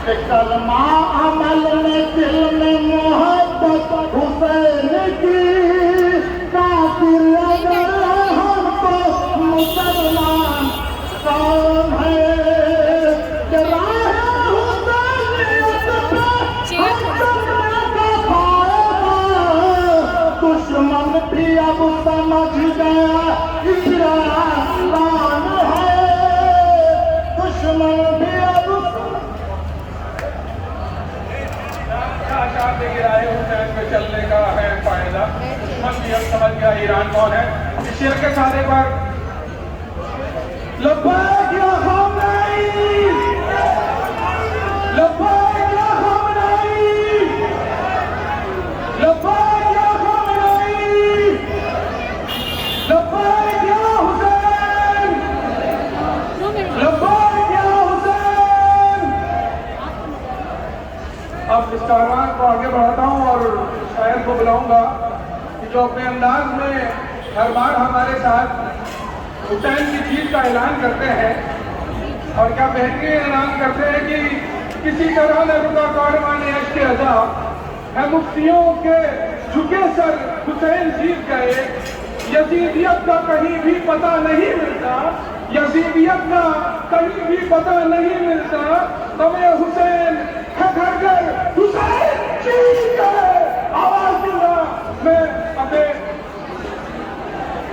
کہ کلمہ عمل میں دل میں محبت حسین کی، کافر اگر ہم تو مسلمان کون ہے؟ کہ راہ حسینیت پہ ہم چلنے کا فائدہ، دشمن بھی اب سمجھ گیا اسلام کون ہے، دشمن بھی اب حسین پہ چلنے کا ہے فائدہ، دشمن بھی اب سمجھ گیا ایران کون ہے۔ اس شعر کے سارے پر لبیک یا خامنئی، لبیک یا خامنئی، لبیک یا خامنئی، لبیک یا حسین، لبیک یا حسین۔ اب اس کاروان کو آگے بڑھاتا ہوں اور شاعر کو بلاؤں گا کہ جو اپنے انداز میں ہر بار ہمارے ساتھ حسین کی جیت کا اعلان کرتے ہیں، اور کیا بہترین اعلان کرتے ہیں کہ کسی طرح نہ رکا کاروان عشق ادا، ہے مفتیوں کے جھکے سر حسین جیت گئے، یزیدیت کا کہیں بھی پتہ نہیں ملتا، یزیدیت کا کہیں بھی پتہ نہیں ملتا، غم حسین ہے گھر گھر حسین جیت گئے۔ آواز دوں گا میں اپنے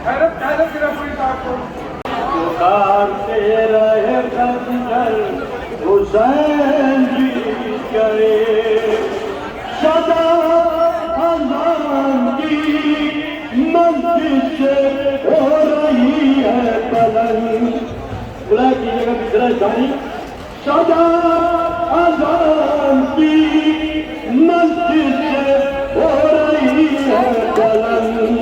حیرت کی رفوئی صاحب کو۔ پکارتے رہے خنجر حسین جیت گئے، صدا اذان کی مسجد سے ہو رہی ہے بلند، بلا کیجیے گا دوسرا ثانی، صدا اذان کی مسجد سے ہو رہی ہے بلند،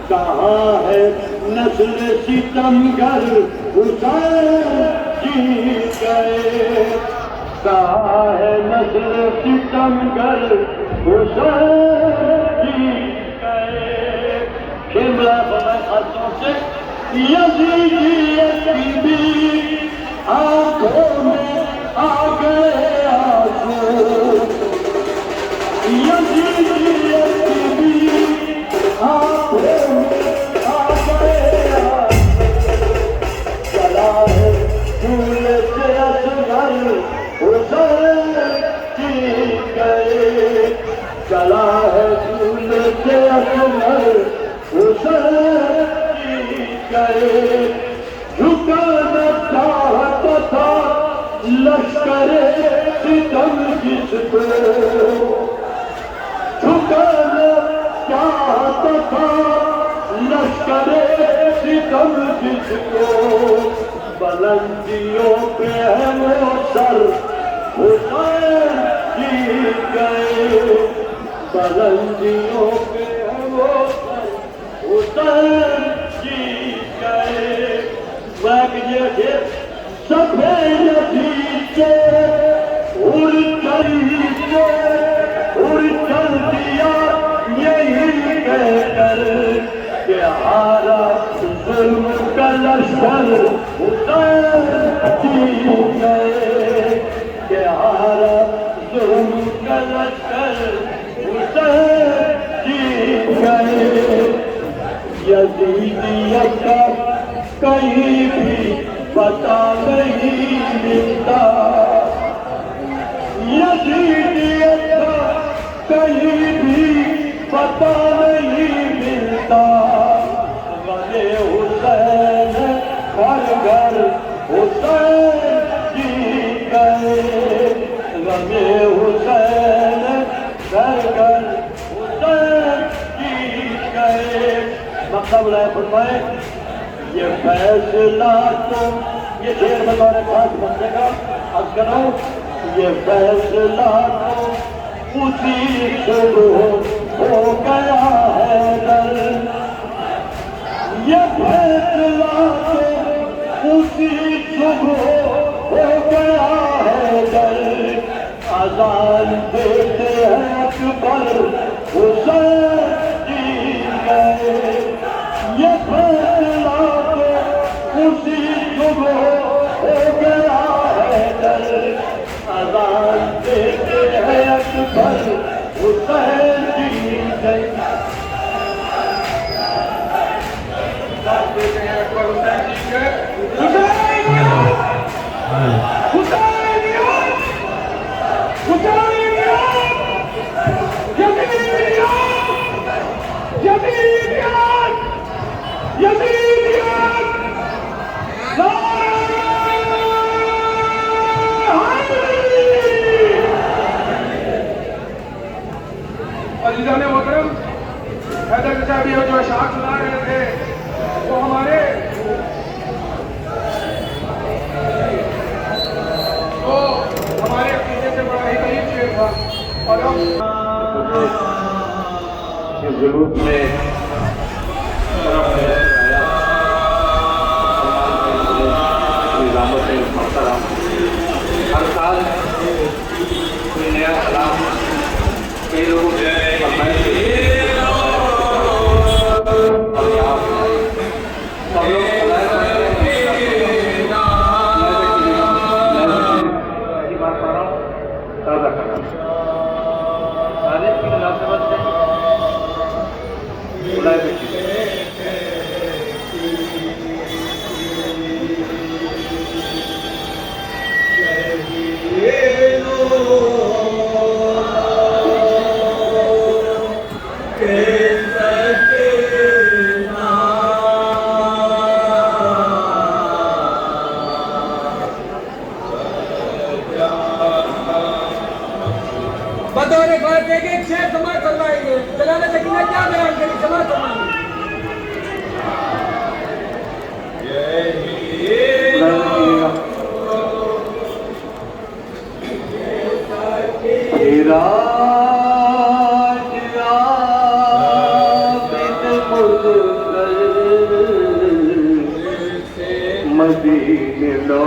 کہاں ہے نسل ستمگر حسین جیت گئے، کہاں ہے نسل ستمگر حسین جیت گئے۔ شملہ بغیر خطوں سے یزیدیت کی بھی آنکھوں میں آ گئے آنسو، یزیدیت کی بھی آنکھوں میں چلا ہے دھول سے اصغر حسین جیت گئے، جھکانا چاہتا تھا لشکر ستم جس کو، جھکانا چاہتا تھا لشکر ستم جس کو، بلندیوں پہ ہے وہ سر حسین جیت گئے، بلندیوں پہ ہے وہ سر حسین جیت گئے۔ میں کہیے سفید جیت کے اڑ چل دیا یہی کہہ کر کہ ہارا ظلم کا لشکر حسین جیت گئے، کہ ہارا ظلم کا لشکر حسین جیت گئے۔ یزیدیت کا کہیں بھی پتہ نہیں ملتا، یزیدیت کا کہیں بھی پتہ نہیں ملتا، غم حسین ہر گھر حسین جیت گئے، غم حسین گھر گھر حسین جیت گئے۔ مقصد لائے فرمائے یہ فیصلہ تو یہ شعر بطور خاص بندے کا عرض کرو، یہ فیصلہ تو اسی صبح ہو گیا ہے در، یہ فیصلہ تو اسی صبح ہو گیا ہے در، اذان دیتے ہیں اکبر حسین جیت گئے، یہ فیصلہ تو اسی صبح ہو گیا ہے در، اذان حسین کی جی عزیزان محترم، حیدر چچا بھی جو اشعار سنا رہے تھے وہ ہمارے عقیدے سے بڑا ہی قریب شعر تھا، اور ہم اس ضرورت میں ہر سال کوئی نیا کلام کئی لوگوں سے فرمائش سب لوگ تازہ کرنا کی مناسبت سے بطور بات ہے کہ ایک شعر سماعت فرمائیں گے. جلالہ سکینہ کیا بیان کریں؟ سماعت فرمائیں گے. مدینے لو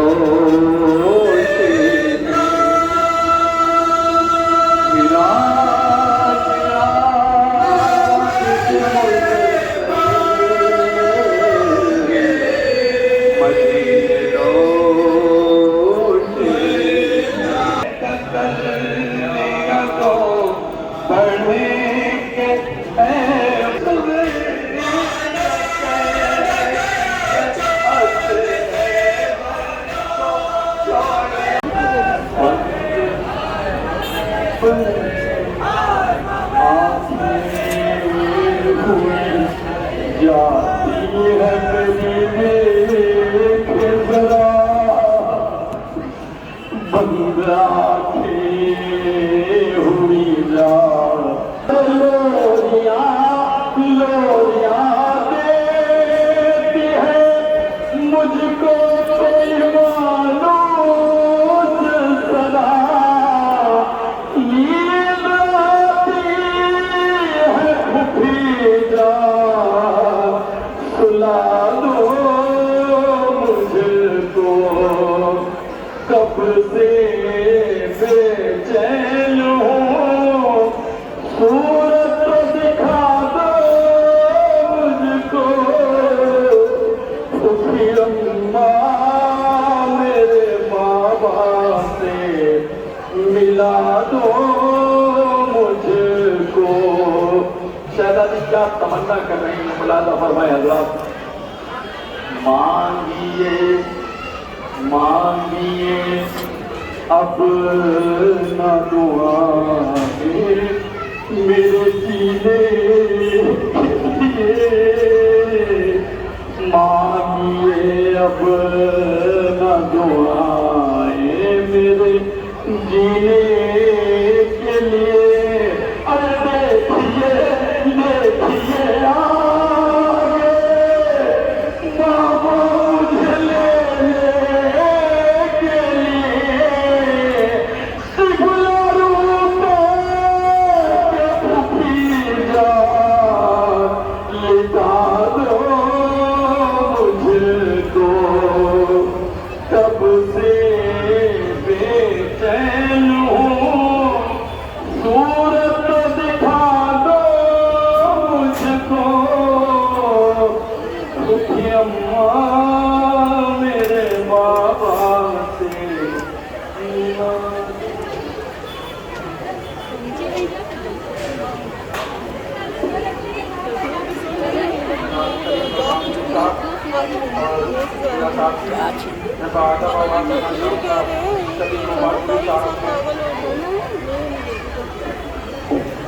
تمنا کر رہے ہیں ملازہ فرمائے حضرات. مانگیے مانگیے اب نہ دعائیں میرے سینے کے لیے. مانگیے اب نہ دعائیں میرے جینے کے لیے.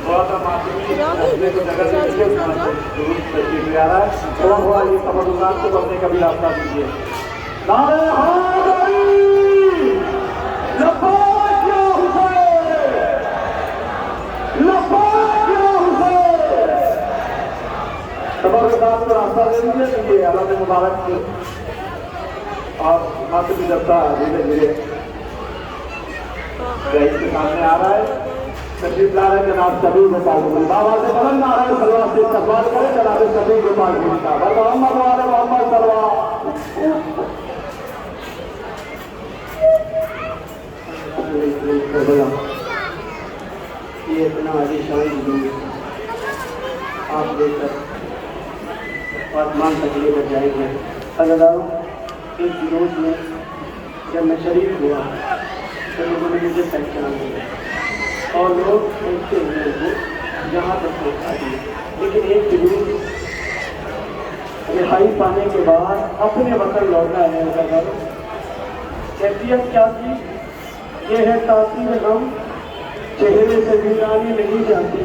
تھوڑا سا معصومی اپنے کو جگہ دیجیے، درست تشریف لے آ رہا ہے، تھوڑا تھوڑا یہ تبرکات کو بڑھنے کا بھی راستہ دیجیے. نعرہ حیدری لبیک یا حسین، لبیک یا حسین. تبرکات کو راستہ دے دیجیے. یہ علامہ مبارک اور معصومی جبتا دھیرے دھیرے رئیس کے سامنے آ رہا ہے. تشریف لا رہے جناب شبیر گوپال گوری. بابا سے بلند نعرہ سلوات سے استقبال کریں جناب شبیر گوپال گوری کا. محمد وعلى محمد سلوات. یہ اتنا عالی شان حضور آپ لے کر آسمان تک لے کر جائیں گے. حضرات ایک جلوس میں جب میں شریک ہوا تو لوگوں نے مجھے پہچان لیا اور لوگ پہنچتے ہوئے کو جہاں تک پہنچا دیے. لیکن ایک جلوس رہائی پانے کے بعد اپنے وطن لوٹا ہے. کیفیت کیا تھی؟ یہ ہے تاثیر غم چہرے سے ویرانی نہیں جاتی.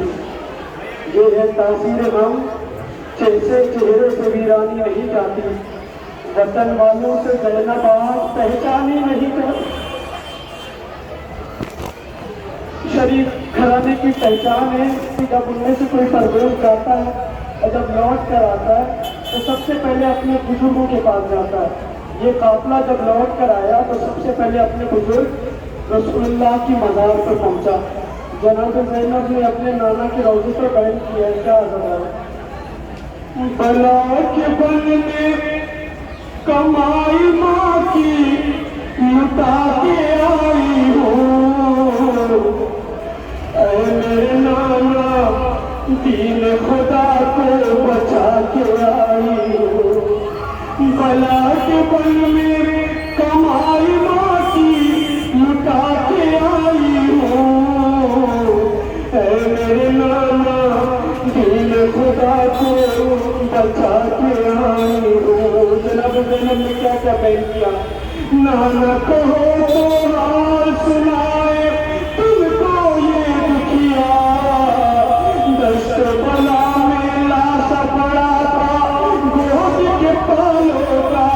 یہ ہے تاثیر غم چہرے سے ویرانی نہیں جاتی. وطن والوں سے زینب آج پہچانی نہیں جاتی. شریف گھرانے کی پہچان ہے کہ جب ان میں سے کوئی پرویز جاتا ہے اور جب لوٹ کر آتا ہے تو سب سے پہلے اپنے بزرگوں کے پاس جاتا ہے. یہ قافلہ جب لوٹ کر آیا تو سب سے پہلے اپنے بزرگ رسول اللہ کی مزار پر پہنچا. جناب زینب نے اپنے نانا کے روضے پر بیان کیا ہے. کیا بلا کے بن میں کمائی ماں کی لٹا کے آئی ہوں، اے میرے نانا دین خدا کو بچا کے آئی ہوں. بلا کے بن میں کمائی ماں کی لٹا کے آئی ہوں، اے میرے نانا دین خدا کو بچا کے آئی ہوں. جناب زینب نے کیا کیا بیان کیا؟ نانا کہو تو حال سنائے تم کو یہ دکھیا، دست بلا میں لاشا پڑا تھا گود کے پالوں کا.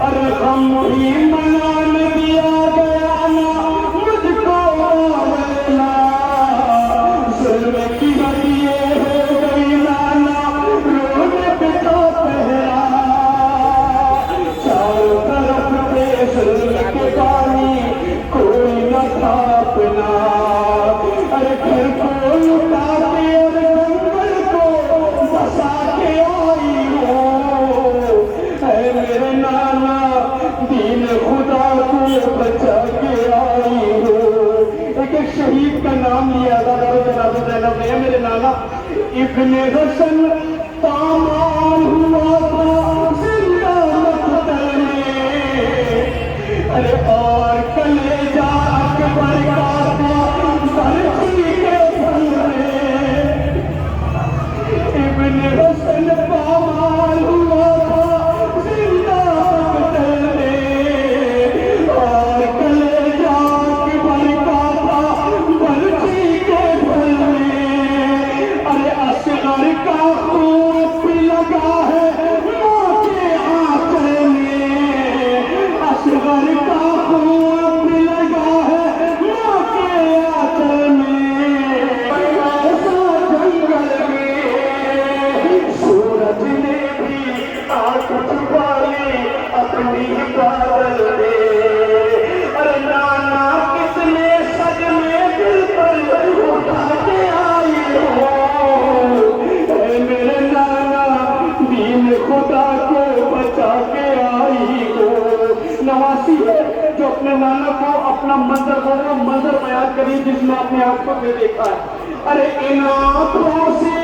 ارے غم بھی منان دیا گیا نا مجھ کو آویلا، ظلم کی ہڈیے ہو گئی نانا رونے پہ تو پہرا. چاروں طرف پہ ظلم کے پانی کوئی نہ تھا اپنا. ارے گھر کو لٹا کے اور جنگل کو بسا کے آئی ہو، اے میرے نانا دین خدا کو بچا کے آئی ہو. ایک شہید کا نام لیا تھا جناب زینب نے. میرے نانا ابن حسن پامال ہوا تھا زندہ مقتل میں، ارے اور کلیجہ اکبر کا تھا برچی کے پھل میں. ابن حسن پامال ہوا تھا زندہ مقتل میں، اور کلیجہ اکبر کا تھا برچی کے پھل میں. ارے اصغر کا خوف لگا ہے ماں کے آنچل میں، اصغر کا خوف لگا ہے ماں کے آنچل میں. ایسا جنگل میں سورج نے بھی آنکھ چھپا لی اپنی بادل میں. ارے نانا کتنے سج میں دل پر اٹھا کے آئی ہو، اے میرے نانا دین خدا کو بچا کے آئی ہو. نواسی ہے جو اپنے نانا کو اپنا منظر بیان کری جس میں اپنے آنکھوں میں دیکھا ہے. ارے ان آنکھوں سے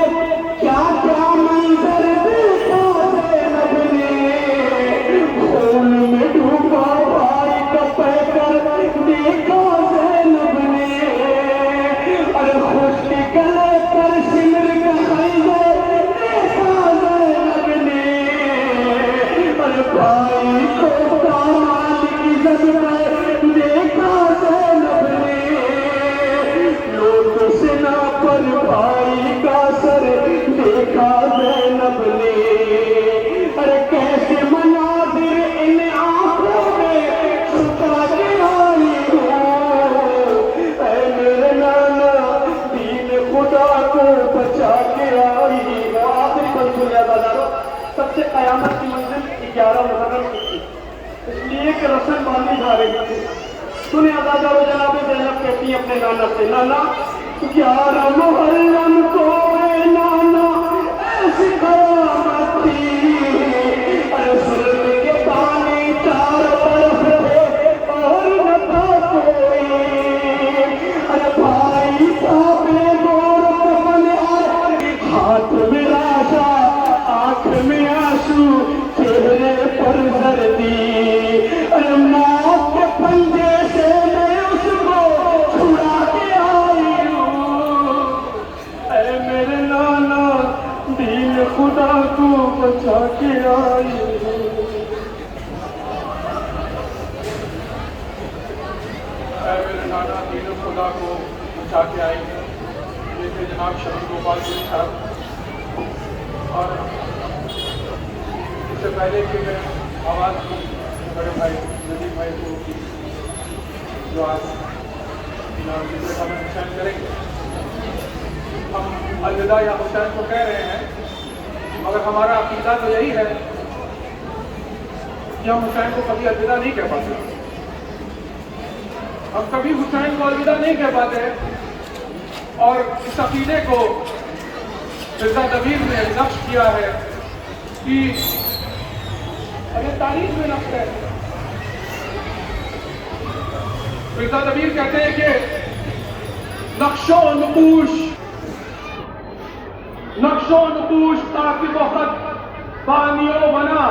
کیا کیا منظر دیکھا زینب نے، خون میں ڈوبا بھائی کا پیکر دیکھا زینب نے. ارے خشک گلے پر سمر کا خنجر دیکھا زینب نے. ارے بھائی کو داماد کی زد میں دیکھا کے رسن باندھی جا رہی تھی. سنیں آزادہ و جناب زینب کہتی ہیں اپنے نانا سے, نانا 11 محرم کو اے نانا ایسی قیامت تھی, ارے ظلم کے پانی چاروں طرف تھے اور نہ تھا کوئی, ارے بھائی صاحب نے گور کفن ہاتھ میں راشا, آنکھ میں آنسو, چہرے پر زردی, ارے موت کے پنجے سے میں اس کو چھڑا کے آئی ہوں, اے میرے نانا دین خدا کو بچا کے آئی ہوں. اے میرے نانا دین خدا کو بچا کے آئی ہے. یہ تھے جناب شبیر گوپال سنگھ صاحب. اور اس سے پہلے کہ میں آواز بڑے بھائی ندیم بھائی کو جو آج دوسرے کا میں حسین کریں گے, ہم الوداع یا حسین کو کہہ رہے ہیں, مگر ہمارا عقیدہ تو یہی ہے کہ ہم حسین کو کبھی الوداع نہیں کہہ پاتے. ہم کبھی حسین کو الوداع نہیں کہہ پاتے, اور اس عقیدے کو مرزا دبیر نے نقش کیا ہے کہ اگر تاریخ میں نقش ہے. مرزا دبیر کہتے ہیں کہ نقش و نقوش تاکہ وہ خط بانیوں بنا